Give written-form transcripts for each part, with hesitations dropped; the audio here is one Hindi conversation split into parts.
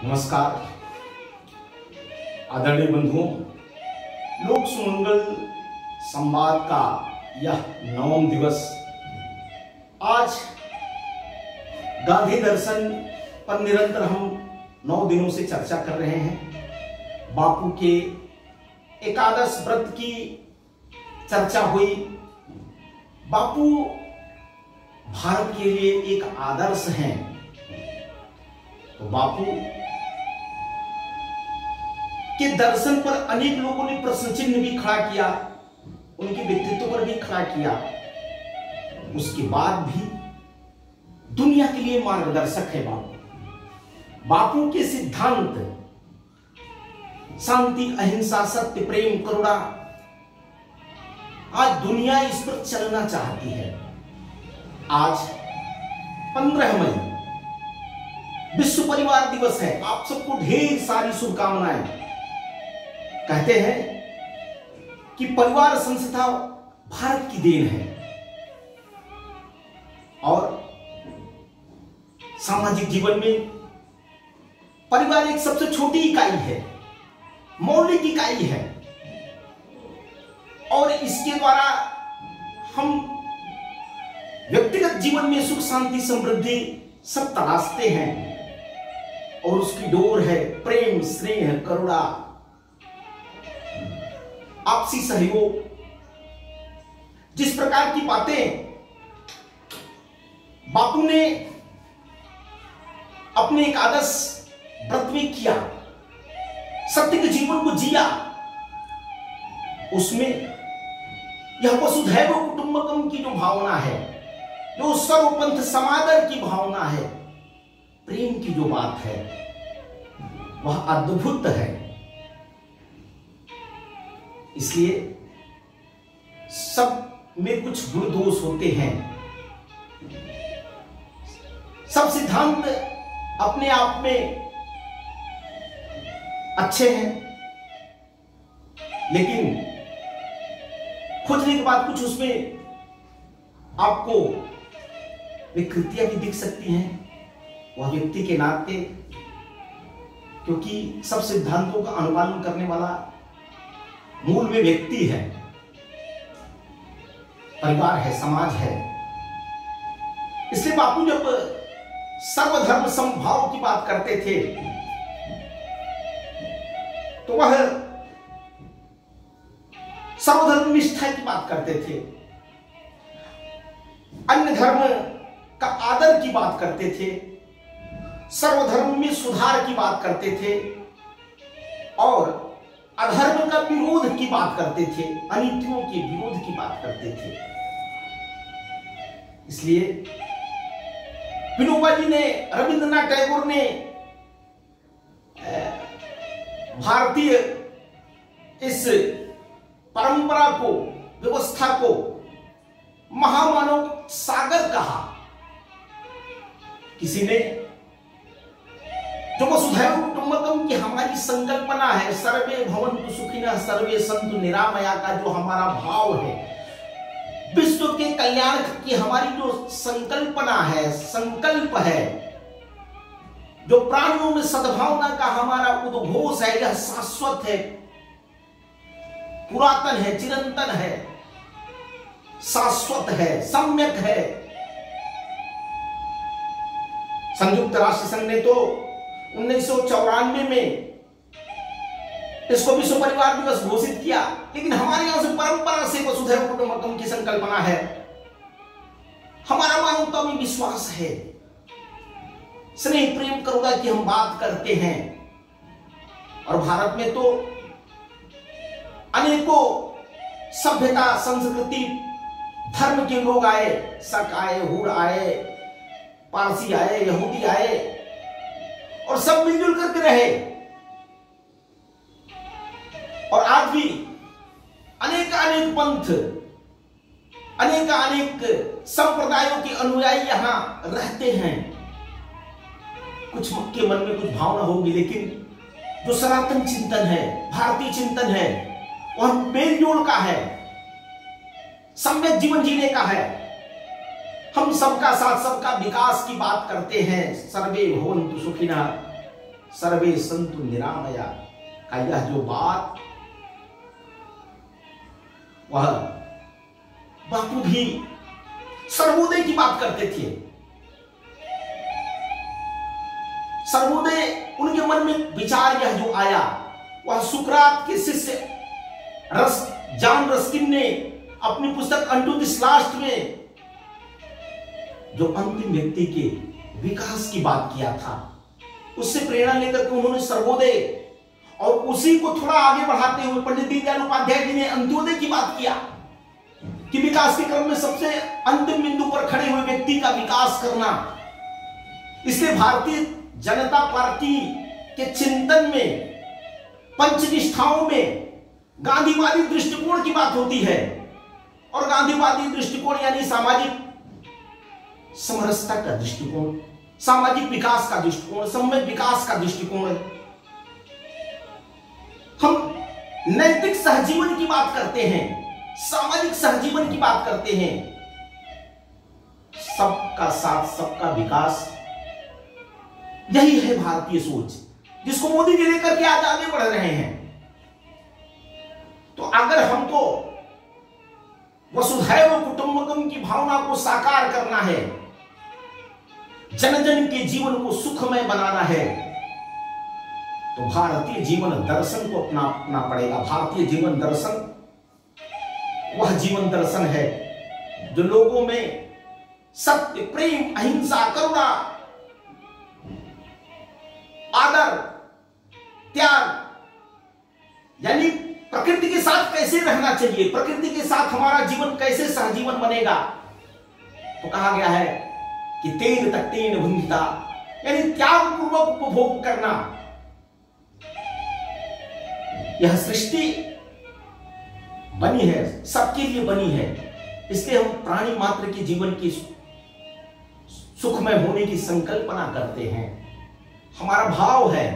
नमस्कार आदरणीय बंधुओं, लोक सुमंगल संवाद का यह 9वां दिवस आज गांधी दर्शन पर निरंतर हम 9 दिनों से चर्चा कर रहे हैं। बापू के एकादश व्रत की चर्चा हुई। बापू भारत के लिए एक आदर्श हैं। तो बापू के दर्शन पर अनेक लोगों ने प्रश्न चिन्ह भी खड़ा किया, उनके व्यक्तित्व पर भी खड़ा किया। उसके बाद भी दुनिया के लिए मार्गदर्शक है बापू। बापू के सिद्धांत शांति, अहिंसा, सत्य, प्रेम, करुणा, आज दुनिया इस पर चलना चाहती है। आज 15 मई विश्व परिवार दिवस है। आप सबको ढेर सारी शुभकामनाएं। कहते हैं कि परिवार संस्था भारत की देन है और सामाजिक जीवन में परिवार एक सबसे छोटी इकाई है, मौलिक इकाई है और इसके द्वारा हम व्यक्तिगत जीवन में सुख, शांति, समृद्धि सब तलाशते हैं और उसकी डोर है प्रेम, स्नेह, करुणा, आपसी सहयोग। जिस प्रकार की बातें बापू ने अपने एकादश व्रत में किया, सत्य के जीवन को जिया, उसमें यह वसुधैव कुटुंबकम की जो भावना है, जो सर्वपंथ समादर की भावना है, प्रेम की जो बात है, वह अद्भुत है। इसलिए सब में कुछ गुण दोष होते हैं। सब सिद्धांत अपने आप में अच्छे हैं, लेकिन खोजने के बाद कुछ उसमें आपको विकृतियां भी दिख सकती हैं। वह व्यक्ति के नाते, क्योंकि सब सिद्धांतों का अनुपालन करने वाला मूल में व्यक्ति है, परिवार है, समाज है। इसलिए बापू जब सर्वधर्म समभाव की बात करते थे तो वह सर्वधर्म निष्ठा की बात करते थे, अन्य धर्म का आदर की बात करते थे, सर्वधर्म में सुधार की बात करते थे और अधर्म का विरोध की बात करते थे, अनीतियों के विरोध की बात करते थे। इसलिए विनोबा जी ने, रविंद्रनाथ टैगोर ने भारतीय इस परंपरा को, व्यवस्था को महामानव सागर कहा। किसी ने जो वसुधैव कुटुंबकम की हमारी संकल्पना है, सर्वे भवन्तु सुखिनः सर्वे सन्तु निरामया का जो हमारा भाव है, विश्व के कल्याण की हमारी जो संकल्पना है, संकल्प है, जो प्राणियों में सद्भावना का हमारा उद्घोष है, यह शाश्वत है, पुरातन है, चिरंतन है, शाश्वत है, सम्यक है। संयुक्त राष्ट्र संघ ने तो 1994 में इसको विश्व परिवार दिवस घोषित किया, लेकिन हमारे यहां से परंपरा से वसुधैव कुटुंबकम की संकल्पना है। हमारा मानवता में विश्वास है, स्नेह, प्रेम, करुणा की हम बात करते हैं। और भारत में तो अनेकों सभ्यता, संस्कृति, धर्म के लोग आए, शक आए, हूर आए, पारसी आए, यहूदी आए और सब मिलजुल करके रहे। और आज भी अनेक पंथ, अनेक संप्रदायों के अनुयायी यहां रहते हैं। कुछ के मन में कुछ भावना होगी, लेकिन जो सनातन चिंतन है, भारतीय चिंतन है, वह मेलजोल का है, सम्यक जीवन जीने का है। हम सबका साथ, सबका विकास की बात करते हैं। सर्वे भवन्तु सुखिनः, सर्वे संतु निरामया का यह जो बात, वह बापू भी सर्वोदय की बात करते थे। सर्वोदय उनके मन में विचार यह जो आया, वह सुकरात के शिष्य जॉन रस्किन ने अपनी पुस्तक अनटू दिस लास्ट में जो अंतिम व्यक्ति के विकास की बात किया था, उससे प्रेरणा लेकर के उन्होंने सर्वोदय और उसी को थोड़ा आगे बढ़ाते हुए पंडित दीनदयाल उपाध्याय जी ने अंत्योदय की बात किया कि विकास के क्रम में सबसे अंतिम बिंदु पर खड़े हुए व्यक्ति का विकास करना। इसलिए भारतीय जनता पार्टी के चिंतन में, पंचनिष्ठाओं में गांधीवादी दृष्टिकोण की बात होती है। और गांधीवादी दृष्टिकोण यानी सामाजिक समरसता का दृष्टिकोण, सामाजिक विकास का दृष्टिकोण, सम्यक विकास का दृष्टिकोण। हम नैतिक सहजीवन की बात करते हैं, सामाजिक सहजीवन की बात करते हैं। सबका साथ, सबका विकास, यही है भारतीय सोच, जिसको मोदी जी लेकर के आज आगे बढ़ रहे हैं। तो अगर हमको वसुधैव कुटुंबकम की भावना को साकार करना है, जन जन के जीवन को सुखमय बनाना है, तो भारतीय जीवन दर्शन को अपनाना पड़ेगा। भारतीय जीवन दर्शन वह जीवन दर्शन है जो लोगों में सत्य, प्रेम, अहिंसा, करुणा, आदर, त्याग, यानी प्रकृति के साथ कैसे रहना चाहिए, प्रकृति के साथ हमारा जीवन कैसे सहजीवन बनेगा। तो कहा गया है कि तेन तक्तेन भुंजिता, यानी त्याग पूर्वक उपभोग करना। यह सृष्टि बनी है, सबके लिए बनी है, इसलिए हम प्राणी मात्र के जीवन की सुखमय होने की संकल्पना करते हैं। हमारा भाव है,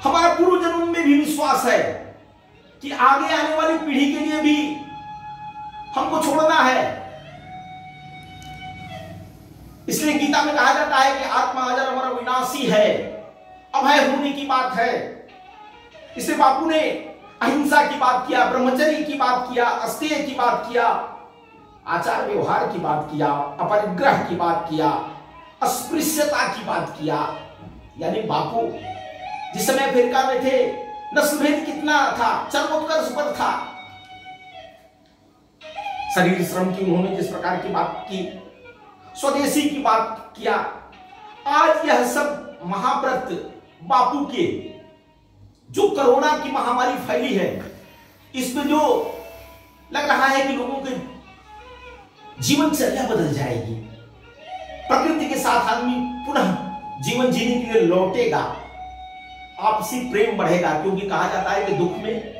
हमारा पूर्व जन्म में भी विश्वास है कि आगे आने वाली पीढ़ी के लिए भी हमको छोड़ना है। इसलिए गीता में कहा जाता है कि आत्मा अजर अमर विनाशी है, अभय होने की बात है। इसलिए बापू ने अहिंसा की बात किया, ब्रह्मचर्य की बात किया, अस्तेय की बात किया, आचार व्यवहार की बात किया, अपरिग्रह की बात किया, अस्पृश्यता की बात किया। यानी बापू जिस समय अमेरिका में थे, नस्लभेद कितना था, चरमोत्कर्ष पर था। शरीर श्रम की उन्होंने जिस प्रकार की बात की, स्वदेशी की बात किया, आज यह सब महाव्रत बापू के जो कोरोना की महामारी फैली है, इसमें जो लग रहा है कि लोगों के जीवनचर्या बदल जाएगी, प्रकृति के साथ आदमी पुनः जीवन जीने के लिए लौटेगा, आपसी प्रेम बढ़ेगा। क्योंकि कहा जाता है कि दुख में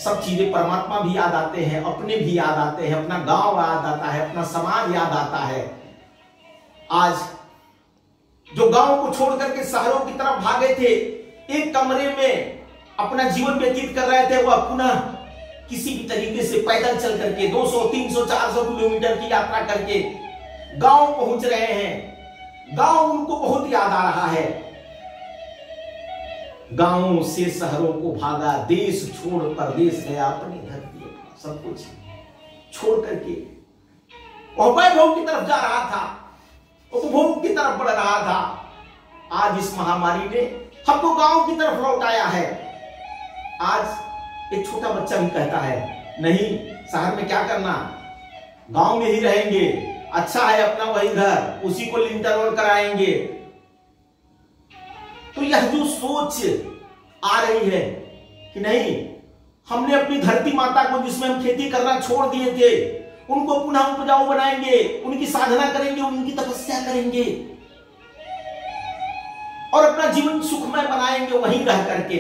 सब चीजें, परमात्मा भी याद आते हैं, अपने भी याद आते हैं, अपना गांव याद आता है, अपना समाज याद आता है। आज जो गांव को छोड़ करके शहरों की तरफ भागे थे, एक कमरे में अपना जीवन व्यतीत कर रहे थे, वह पुनः किसी भी तरीके से पैदल चल करके 200, 300, 400 किलोमीटर की यात्रा करके गांव पहुंच रहे हैं। गांव उनको बहुत याद आ रहा है। गांवों से शहरों को भागा, देश छोड़ परदेश गया, अपनी धरती सब कुछ छोड़ करके वैभव की तरफ जा रहा था, उपभोग की तरफ बढ़ रहा था। आज इस महामारी ने हमको गांव की तरफ लौटाया है। आज एक छोटा बच्चा भी कहता है, नहीं शहर में क्या करना, गांव में ही रहेंगे, अच्छा है अपना वही घर, उसी को लिंटर रोल कराएंगे। तो यह जो सोच आ रही है कि नहीं, हमने अपनी धरती माता को जिसमें हम खेती करना छोड़ दिए थे, उनको पुनः उपजाऊ बनाएंगे, उनकी साधना करेंगे, उनकी तपस्या करेंगे और अपना जीवन सुखमय बनाएंगे वहीं रह करके।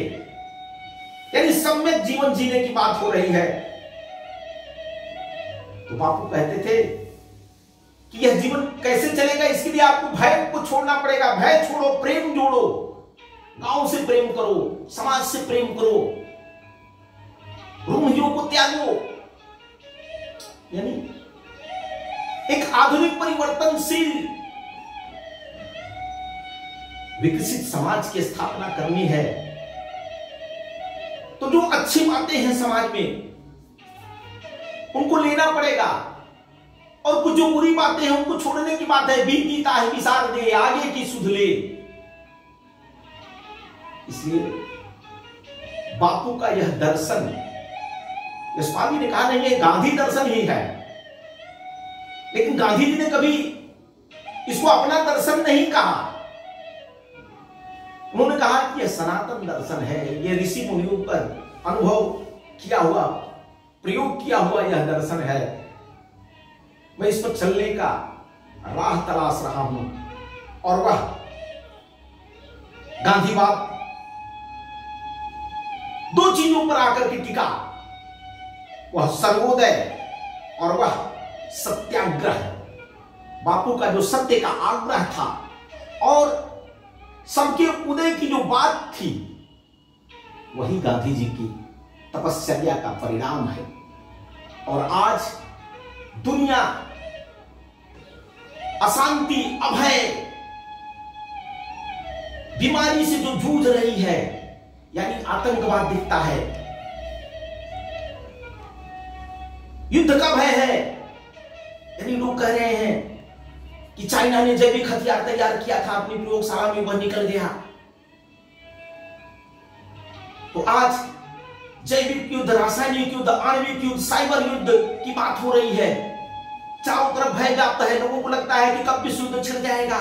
यानी सम्यक जीवन जीने की बात हो रही है। तो बापू कहते थे कि यह जीवन कैसे चलेगा, इसके लिए आपको भय को छोड़ना पड़ेगा। भय छोड़ो, प्रेम जोड़ो, गांव से प्रेम करो, समाज से प्रेम करो, रूढ़ियों को त्यागो। यानी एक आधुनिक परिवर्तनशील विकसित समाज की स्थापना करनी है तो जो अच्छी बातें हैं समाज में उनको लेना पड़ेगा, और कुछ जो बुरी बातें हैं उनको छोड़ने की बात है। बीतीता है विसार दे, आगे की सुध ले। इसलिए बापू का यह दर्शन, यशपाल जी ने कहा नहीं ये गांधी दर्शन ही है, लेकिन गांधी जी ने कभी इसको अपना दर्शन नहीं कहा। उन्होंने कहा कि यह सनातन दर्शन है, यह ऋषि मुनियों पर अनुभव किया हुआ, प्रयोग किया हुआ यह दर्शन है। मैं इस पर चलने का राह तलाश रहा हूं, और वह गांधीवाद दो चीजों पर आकर के टिका, वह सर्वोदय और वह सत्याग्रह। बापू का जो सत्य का आग्रह था और सबके उदय की जो बात थी, वही गांधी जी की तपश्चर्या का परिणाम है। और आज दुनिया अशांति, अभय, बीमारी से जो जूझ रही है, यानी आतंकवाद दिखता है, युद्ध का भय है, यानी लोग कह रहे हैं कि चाइना ने जैविक हथियार तैयार किया था अपनी प्रयोगशाला में, वह निकल गया। तो आज जैविक युद्ध, रासायनिक युद्ध, आणविक युद्ध, साइबर युद्ध की बात हो रही है। चारों तरफ भय व्याप्त है, लोगों को लगता है कि कब विश्व युद्ध छिड़ जाएगा।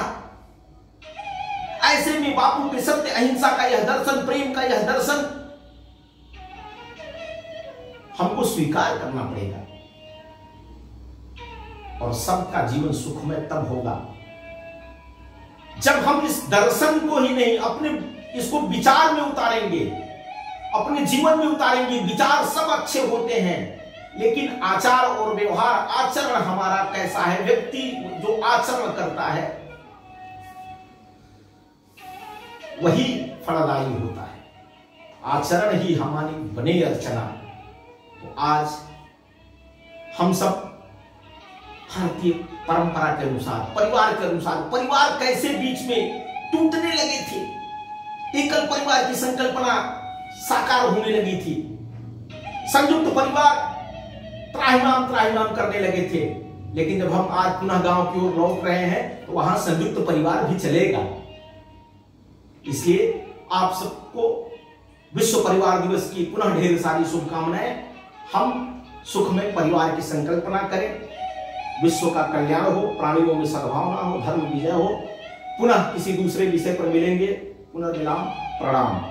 ऐसे में बापू के सत्य अहिंसा का यह दर्शन, प्रेम का यह दर्शन हमको स्वीकार करना पड़ेगा, और सबका जीवन सुखमय तब होगा जब हम इस दर्शन को ही नहीं, अपने इसको विचार में उतारेंगे, अपने जीवन में उतारेंगे। विचार सब अच्छे होते हैं, लेकिन आचार और व्यवहार, आचरण हमारा कैसा है, व्यक्ति जो आचरण करता है वही फलदायी होता है। आचरण ही हमारी बने अर्चना। तो आज हम सब भारतीय परंपरा के अनुसार, परिवार के अनुसार, परिवार कैसे बीच में टूटने लगे थे, एकल परिवार की संकल्पना साकार होने लगी थी, संयुक्त परिवार त्राहिमाम त्राहिमाम करने लगे थे। लेकिन जब हम आज पुनः गांव की ओर लौट रहे हैं तो वहां संयुक्त परिवार भी चलेगा। इसलिए आप सबको विश्व परिवार दिवस की पुनः ढेर सारी शुभकामनाएं। हम सुखमय परिवार की संकल्पना करें, विश्व का कल्याण हो, प्राणियों में सद्भावना हो, धर्म विजय हो। पुनः किसी दूसरे विषय पर मिलेंगे। पुनर्विराम, प्रणाम।